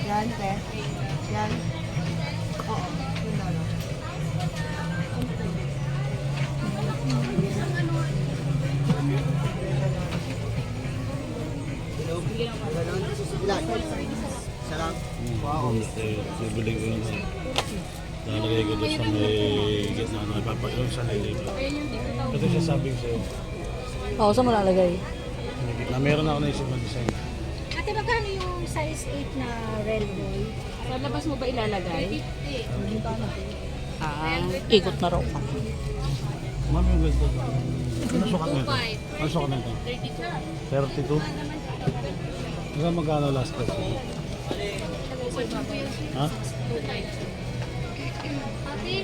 Yan, te. Yan. Oo. Ilan? Sarap. Wow. Bibili ko naman. Lalagay ko doon sa may gitna na ipapagawin sa nilito. Ito siya sabi ko sa'yo. Oo, saan mo lalagay? May gitna. Meron ako naisip na design. Ate, magkano yung size 8 na railway? Sa labas mo ba ilalagay? Ikot na raw. Ma'am, yung ganito. Ano sukat nito? Ano sukat nito? 32. 32? Hanggang magkano last test? Ha? Ate,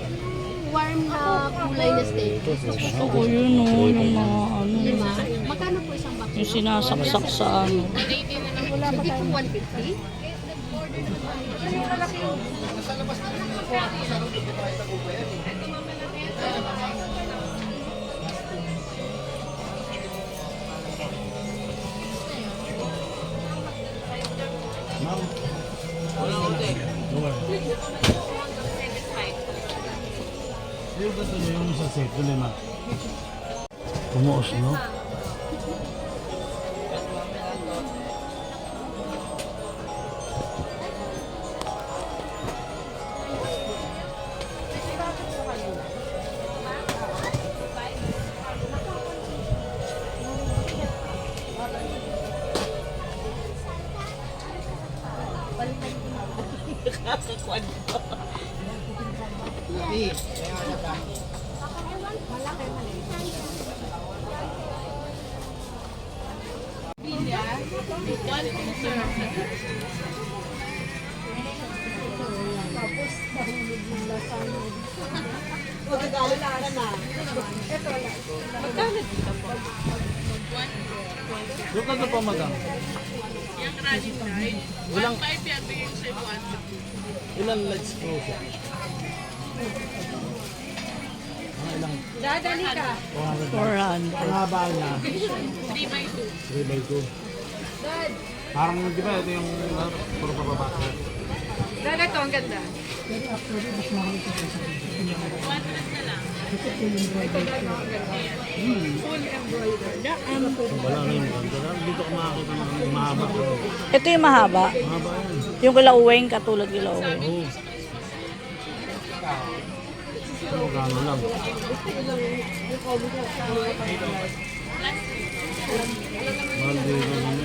warm na kulay na steak. Gusto ko yun, no, yung mga ano. Lima. Magkano po isang box? Yung sinasaksak sa ano. Wala ba tayong 150? Ma'am? Okay. Yung ganito na yung sa set, yun lima. Pumuos, no? Nakakakuan ko. Magagalo na na. Magkano dito po? Yung ganito pa, madam. Yung running ride. Ilang, 1.5 yan, bigyan sa'yo 1. ilang lights po siya? Ilang? Dadali ka. 400. Ang haba niya, 3 by 2. 3 by 2. Parang, di ba, ito yung puro pababa. Dada to, ang ganda. 100 na lang. Wala na yung ganda. Dito ko makakita ng mahaba. Ito yung mahaba. Mahaba yan. Yung kilauwing, katulad kilauwing. Oo. Magkano lang. Mahal dito naman.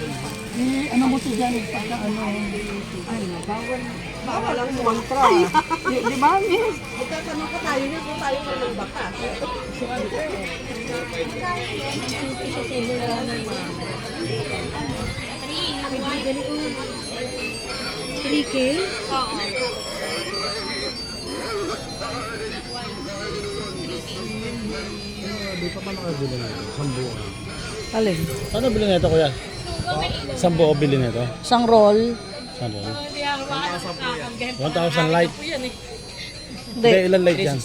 Ano mo siya dyan? Pagka ano, bawal ang mantra. Di ba, miss? Magtatanong ka tayo niya kung tayo na ng baka. Di pa pa nakabili nito. 10 buo. Alin? Ano bilhin nito, kuya? 10 buo bilhin nito. Isang roll. Ano? 1,000 light. Hindi. Hindi, ilan light yan?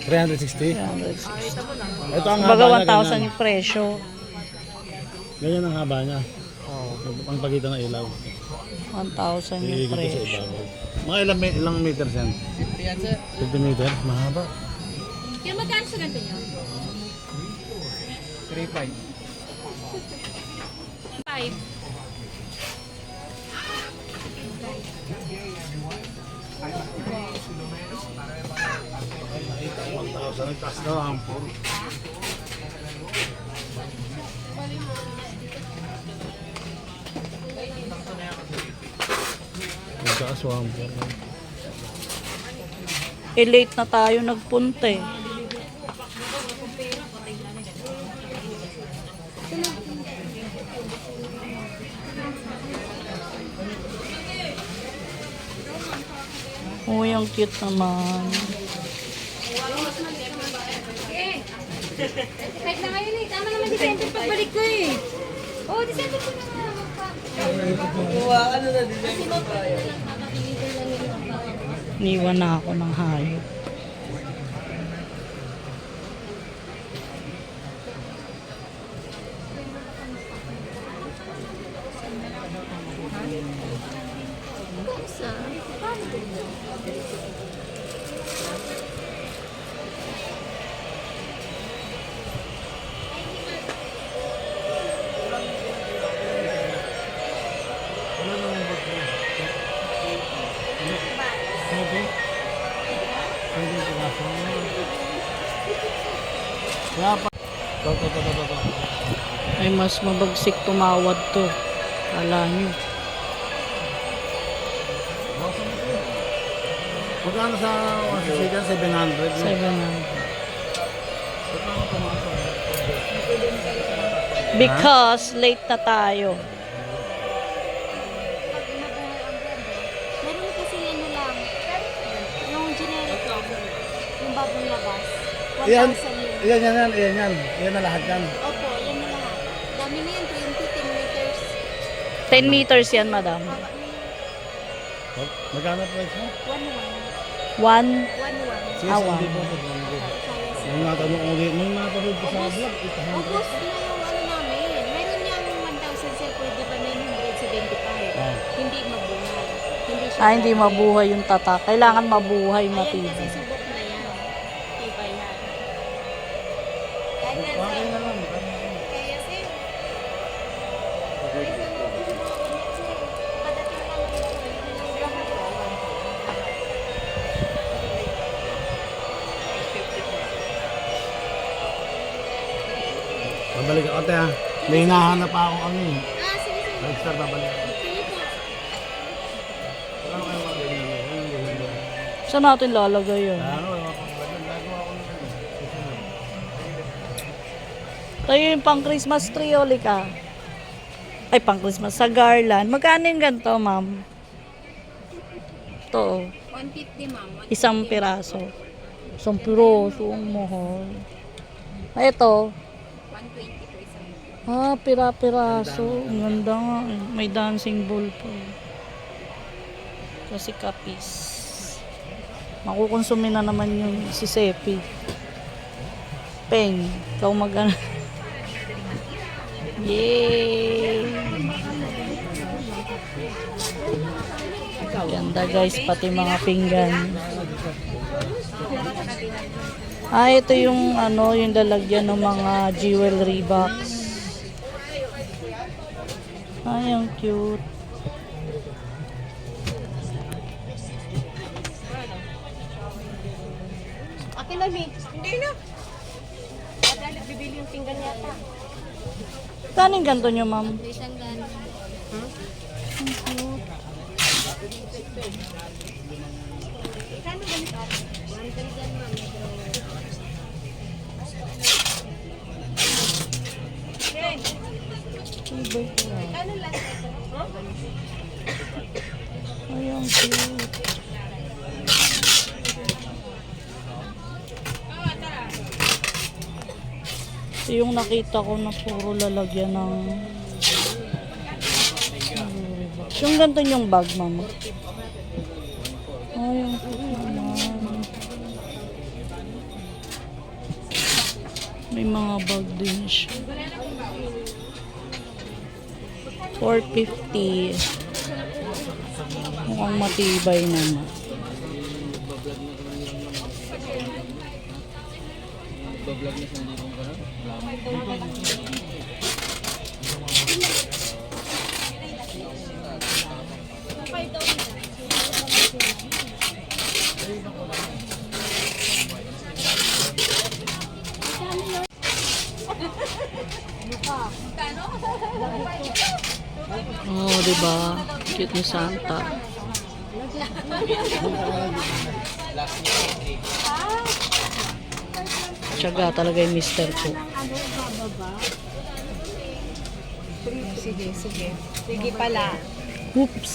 360? Ito ang Baga haba niya, 1,000 yung presyo. ganyan ang haba niya. Ang pagitan ng ilaw. 1,000 yung Iigit ko sa presyo. ibabaw. Mga ilang meters yan? 50 yan, sir. 50 meters? Mahaba. Yung magkano sa ganito nyo? 3.5. 5. Sa nagtaas na lang po. Nagtaas lang po. Eh, late na tayo nagpunta eh. Uy, ang cute naman. Kahit na ngayon eh. Tama naman December pagbalik ko eh. Oo, December ko na nga. Ano na din yung tayo? Niwan na ako ng hayop. Napa. To. Ay, mas mabagsik tumawad to. Kala nyo. Magkano sa Sisigan? 700. 700. Because late na tayo. Meron kasi ano lang, yung generic lang, yung bagong labas. 1,000 Yan. yun. Yan na lahat yan. Opo, yan na lahat. Dami na yan, 10 meters. 10 meters yan, madam. Haba na yun. Magkano price mo? 1. 1,1. Sige, Awan. hindi po. Nung natanong ulit, nung napanood ko sa vlog, Ubus na yung ano namin. Meron niyang 1,000 sir, pwede pa 975. Ah. Hindi mabuhay. Hindi siya Hindi dahil. mabuhay yung tatak. Kailangan mabuhay, Ayan kasi matibay. subok na yan. Tibay yan. Kaya Okay na lang. Kaya sir. Kaya sir, mga ulit sir. Padating lang ito. Yun na lang lahat. Babalik ako, te, ha. May hinahanap pa ako ano eh. Ah, sige sir. Nag-start babalik. Sige po. Wala kayo mga ganyan. Saan natin lalagay yun? Ano, gagawa ko naman eh. Susunod. Tayo yung pang Christmas tree, uli ka. Ay, pang Christmas. Sa garland. Magkano yung ganito, ma'am? Ito, 150 ma'am. isang piraso. Isang piraso, ang mahal. Ay, ito. 120 po isang. Ah, pira-piraso. Ang ganda nga. Eh. May dancing ball pa. Kasi kapis. Makukonsumin na naman yung si Sepi. Peng, ikaw mag-ano. Yay! Ganda guys, pati mga pinggan. Ah, ito yung ano, yung lalagyan ng mga jewelry box. Ay, ang cute. Akin na, Mi. Hindi na. Dahil bibili yung pinggan yata. Saan yung ganito nyo, ma'am? Isang gano'n. Kano ganito? 100 yan, ma'am. Kano lang? Ay, ang cute. Ito yung nakita ko na puro lalagyan ng jewelry box. Yung ganito yung bag, mama. Ay, ang cute naman. May mga bag din siya. 450. Mukhang matibay naman. Oh, diba? Cute ni Santa. Tiyaga talaga yung mister ko. Sige. Sige pala. Oops.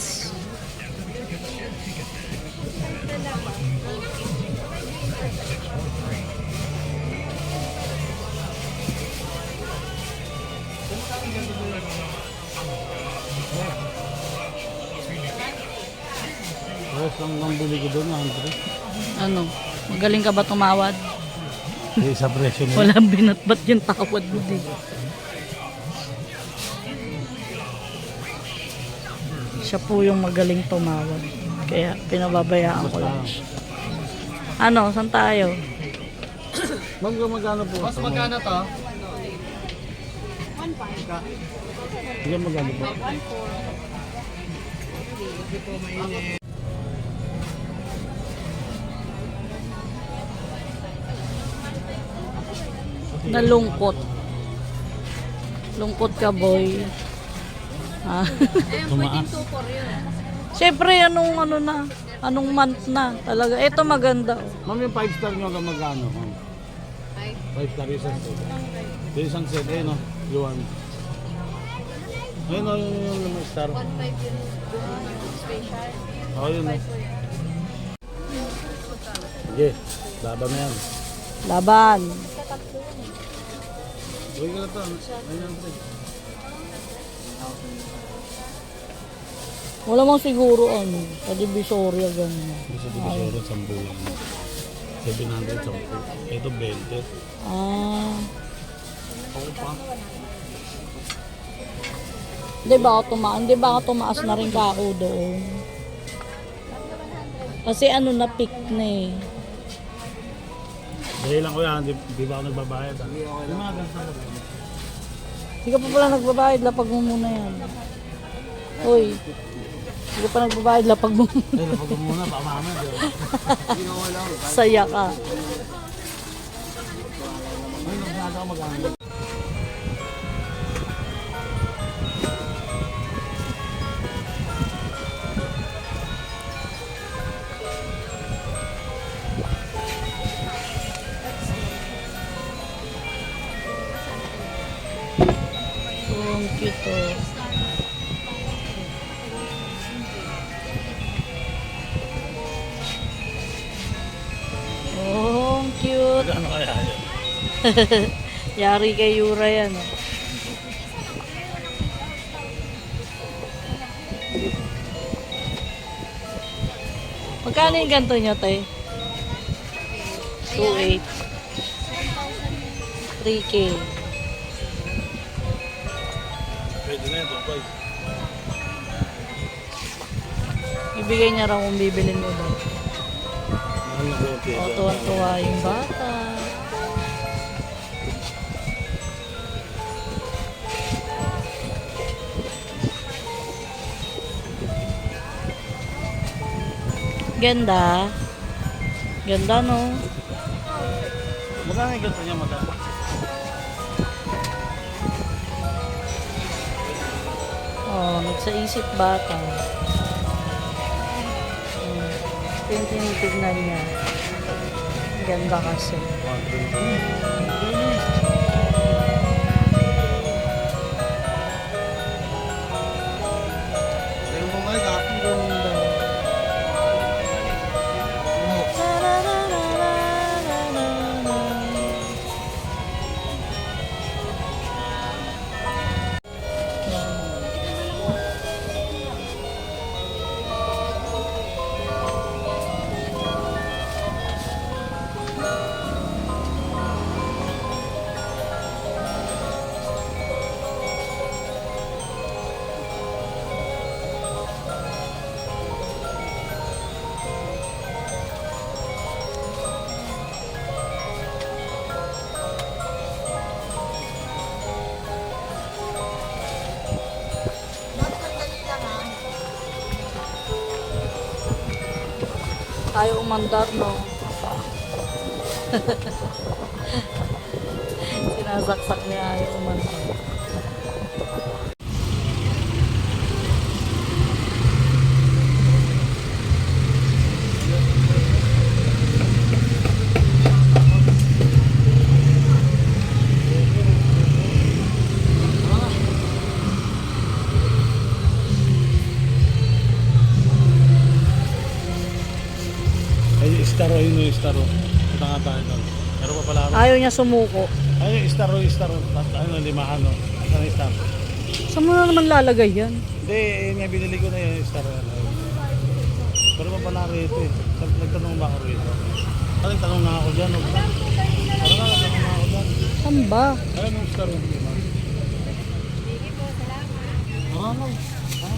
Yes, ang bili ko doon, 100. Ano? Magaling ka ba tumawad? Eh, sa presyo nila. Walang binatbat yung tawad mo din. Siya po yung magaling tumawad. Kaya pinababayaan ko lang. Ano? Saan tayo? Magkano po? Mas magkano to? 1.5. Sige, magkano po? 1.4. Nalungkot. Lungkot ka, boy. Ah. Tumaas. Siyempre, anong month na talaga. Ito maganda. Oh. Ma'am, yung 5 star nyo hanggang magkano? 5 star isang set. Yung isang set, ayun o. Luwan. Ayun o, yung star. 1.5 yun. Special. Oo, yun o. Sige, laban na yan. Laban. Uy ka na to. Ayun ang pre. Wala mang siguro sa Divisoria ganun. Gusto ko siguro 10 yan. 700 10. Ito 20. Ah. Okay pa. Di ba ako tumaas na rin ka ako doon? Kasi na pick na eh. Dahil lang ko yan, di ba ako nagbabayad? Yung mga ganito ko. Hindi ka pa pala nagbabayad, lapag mo muna yan. Uy, hindi ka pa nagbabayad, lapag mo muna. Eh, lapag mo muna, baka mamaya. Saya ka. Ay, nagsasada ako mag-ano. Ang cute oh. Oh, ang cute. Ano kaya yun? Yari kay Yura yan. Oh. Magkano yung ganito nyo, tay? 2.8. 3K. Pwede na yun, Dubai. Ibigay niya raw kung bibilin mo daw. Mahal na ko yung O, tuwan-tuwa yung bata. Ganda. Ganda, no? Magkano yung ganito niya, madam? Oh, nagsaisip bata. Ito yung tinitignan niya. Ganda kasi. Ganda. Tayo umandar, no? Sinasaksak niya ayaw umandar. Ay, Staro, yun yung Staro. Ito nga tayo doon. Meron pa pala ako. Ayaw niya sumuko. Ay, yung Staro. Ano, limahan, no? Saan yung Staro? Saan mo na naman lalagay yan? Hindi, yun nga, binili ko na yung Staro. Pero pa pala rito eh. Nagtanong ba ako rito? Nagtanong nga ako dyan. Parang nga, nagtanong nga ako dyan. Saan ba? Ayun yung Staro. Maramay. Ha?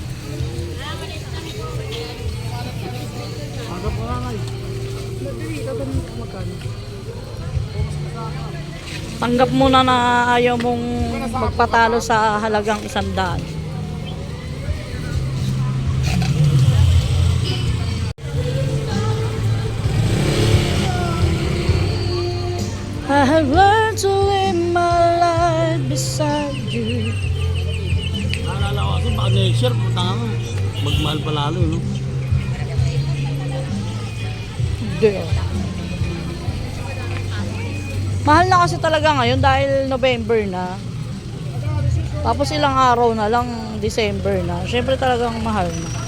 Hanggang po nanay. Tanggap mo na ayaw mong magpatalo sa halagang 100. I have learned to live baka next year, puta nga. Magmahal pa lalo, no? Hindi ah. Mahal na kasi talaga ngayon dahil November na. Tapos ilang araw na lang December na. Siyempre talagang mahal na.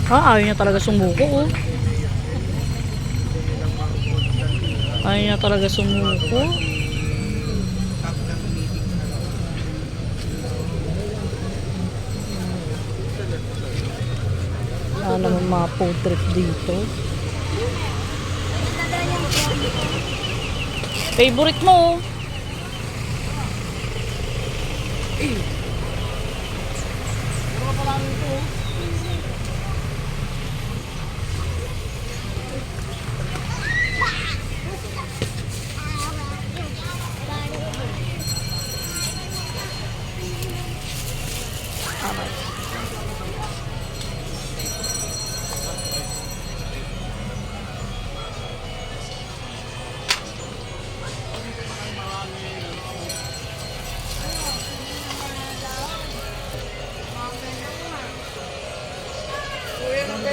Ayaw niya talaga sumuko oh. Ayaw niya talaga sumuko. Wala naman mga food trip dito. Favorite mo oh.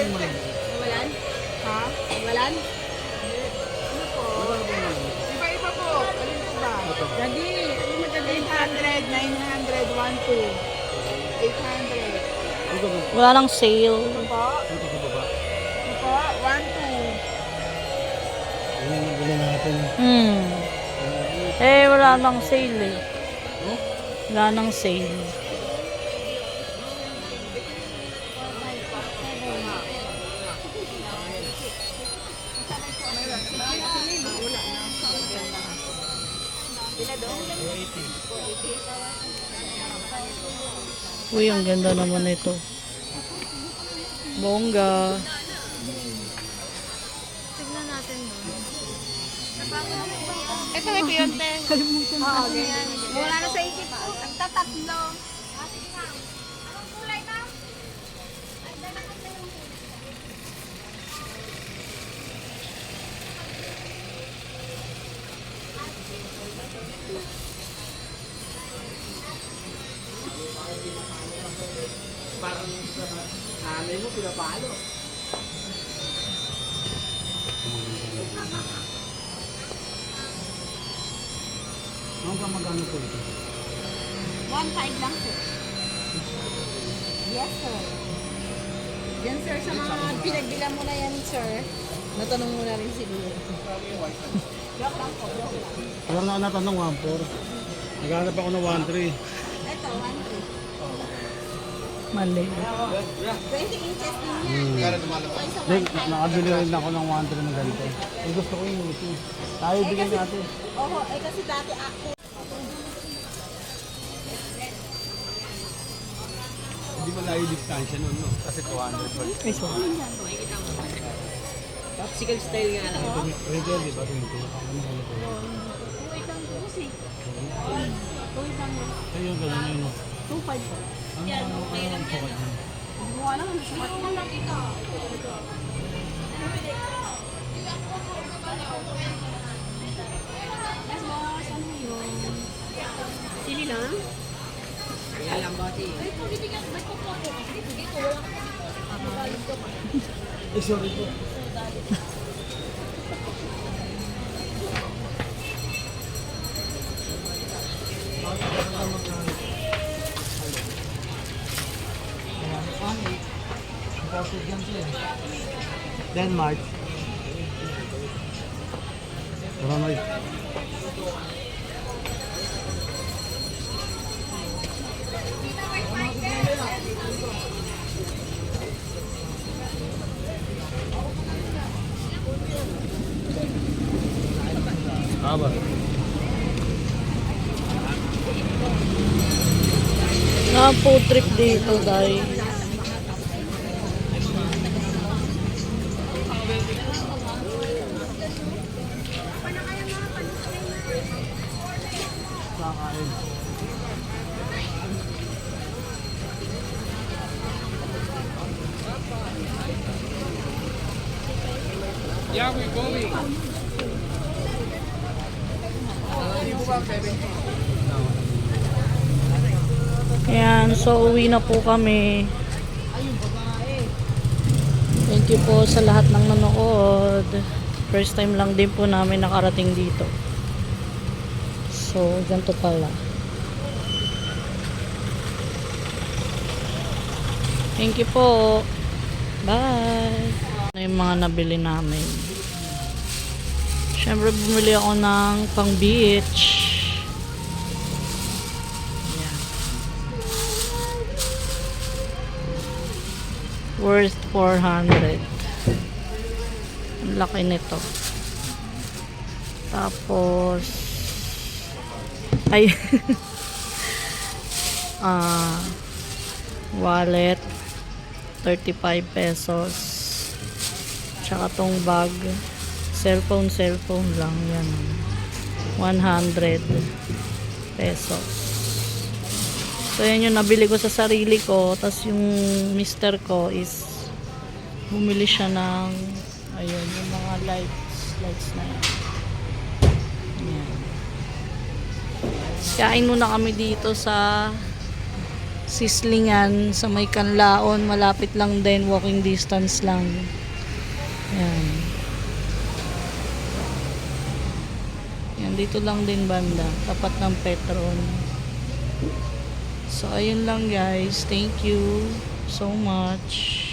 Walan? Ha? Walan? Ano po? Iba-iba po. Alin po ba? Daddy, ano maganda? 800, 900, 1, 2. 800. Wala nang sale. Ano po? Ito sa baba. Ano po? 1, 2. Yan ang gulong natin. Wala nang sale eh. Wala nang sale. Uy, ang ganda naman ito. Bongga. Tignan natin doon. Ito may piyonte. Oo, ganyan. Wala na sa isip ko. Nagtatatlo. Kulay na. Nanay mo, pinapalo. Ano ka magkano po ito? 1.5 lang, sir. Yes, sir. Yan, sir, sa mga pinagbilang mo na yan, sir. Natanong mo na rin siguro. Joke lang po, joke lang. Pero na natanong 1.4. Naghanap ako ng 1.3. Ito, 1.3. Mali. 20 inches din yan. Then, nakabili rin ako ng 1.3 na ganito. Ang gusto ko yung ito. Tayo bigyan natin. Oo, kasi dati ako. Hindi malayo distansya nun, no? Kasi 200 pa. Ay, sorry. Popsicle style nga lang. Pwede yan, di ba? Ito. Ano ko ito? Wait lang po kasi. Wait lang. Ayun, ganun yun. 2.5 po. Ano ang sukat niya? Hindi ko alam. Sumat mo lang ito. Yes, boss. Ano yun? Sili lang? Kaya lang ba, Ay, kung bibigyan ko, ba't ko po ako? Bibigyan ko, wala ko. Eh, sorry po. Denmark. Maramay. Aba. Food trip dito, guys. Kakain. Yeah, we're going. Ayan, so uwi na po kami. Thank you po sa lahat ng nanood. First time lang din po namin nakarating dito. So, ganito pala. Thank you po. Bye. Ano yung mga nabili namin? Siyempre, bumili ako ng pang beach. Ayan. Worth 400. Ang laki nito. Tapos, ay, wallet, 35 pesos. Tsaka tong bag, cellphone lang yan. 100 pesos. So, yan yung nabili ko sa sarili ko. Tapos yung mister ko is bumili siya ng ayun, yung mga lights na yan. Yan. Kain muna kami dito sa Sislingan sa may Canlaon. Malapit lang din, walking distance lang. Yan. Yan, dito lang din banda. Tapat ng Petron. So, ayun lang guys. Thank you so much.